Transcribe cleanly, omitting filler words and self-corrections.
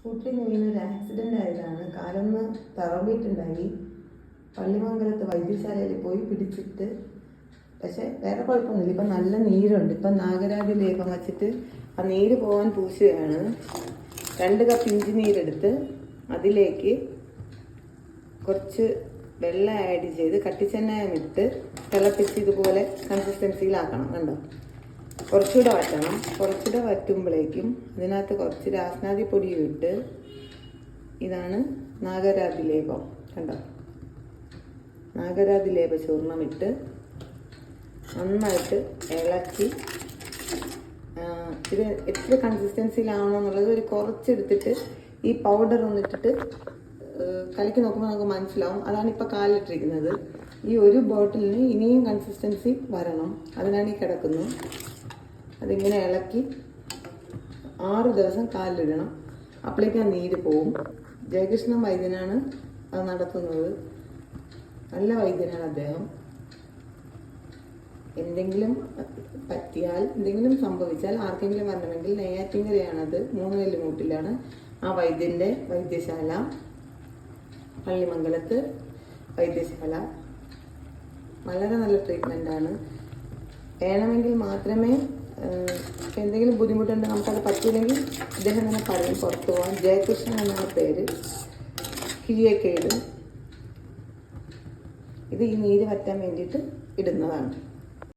സ്കൂട്ടറിൽ നിന്ന് വീണൊരു ആക്സിഡൻ്റ് ആയതാണ്. കാലൊന്ന് തറമ്പിയിട്ടുണ്ടായി. പള്ളിമംഗലത്ത് വൈദ്യശാലയിൽ പോയി പിടിച്ചിട്ട്, പക്ഷെ വേറെ കുഴപ്പമൊന്നുമില്ല. ഇപ്പം നല്ല നീരുണ്ട്. ഇപ്പം നാഗരാജ ലേപം വച്ചിട്ട് ആ നീര് പോകാൻ പൂശുകയാണ്. 2 കപ്പ് ഇഞ്ചി നീരെടുത്ത് അതിലേക്ക് കുറച്ച് വെള്ളം ആഡ് ചെയ്ത് കട്ടിച്ചെണ്ണയും ഇട്ട് തിളപ്പിച്ച് ഇതുപോലെ കൺസിസ്റ്റൻസിയിലാക്കണം. കണ്ടോ, കുറച്ചുകൂടെ വറ്റണം. കുറച്ചുകൂടെ വറ്റുമ്പോഴേക്കും ഇതിനകത്ത് കുറച്ച് രാസ്നാദി പൊടിയും ഇട്ട്, ഇതാണ് നാഗരാതി ലേപം. കണ്ടോ, നാഗരാതി ലേപ ചൂർണം ഇട്ട് നന്നായിട്ട് ഇളക്കി, ഇത് എത്ര കൺസിസ്റ്റൻസിയിലാവണമെന്നുള്ളത് ഒരു കുറച്ചെടുത്തിട്ട് ഈ പൗഡർ ഒന്നിട്ടിട്ട് കലക്കി നോക്കുമ്പോൾ നമുക്ക് മനസ്സിലാവും. അതാണ് ഇപ്പോൾ കാലിട്ടിരിക്കുന്നത്. ഈ ഒരു ബോട്ടിലിന് ഇനിയും കൺസിസ്റ്റൻസി വരണം, അതിനാണ് ഈ കിടക്കുന്നത്. അതിങ്ങനെ ഇളക്കി 6 ദിവസം കാലിലിടണം. അപ്പോഴേക്കും ആ നീര് പോവും. ജയകൃഷ്ണൻ വൈദ്യനാണ് അത് നടത്തുന്നത്. നല്ല വൈദ്യനാണ് അദ്ദേഹം. എന്തെങ്കിലും പറ്റിയാൽ, എന്തെങ്കിലും സംഭവിച്ചാൽ, ആർക്കെങ്കിലും വരണമെങ്കിൽ നെയ്യാറ്റിൻകരയാണത്, 3 നെല്ലിമൂട്ടിലാണ് ആ വൈദ്യൻ്റെ വൈദ്യശാല. പള്ളിമംഗലത്ത് വൈദ്യശാല. വളരെ നല്ല ട്രീറ്റ്മെൻറ്റാണ്. വേണമെങ്കിൽ മാത്രമേ, എന്തെങ്കിലും ബുദ്ധിമുട്ടുണ്ടെങ്കിൽ നമുക്കത് പറ്റില്ലെങ്കിൽ അദ്ദേഹം തന്നെ പറയും പുറത്തു പോകാൻ. ജയകൃഷ്ണൻ എന്നാണ് പേര്. കിഴിയൊക്കെ ഇടും. ഇത് ഈ നീര് വറ്റാൻ വേണ്ടിയിട്ട് ഇടുന്നതാണ്.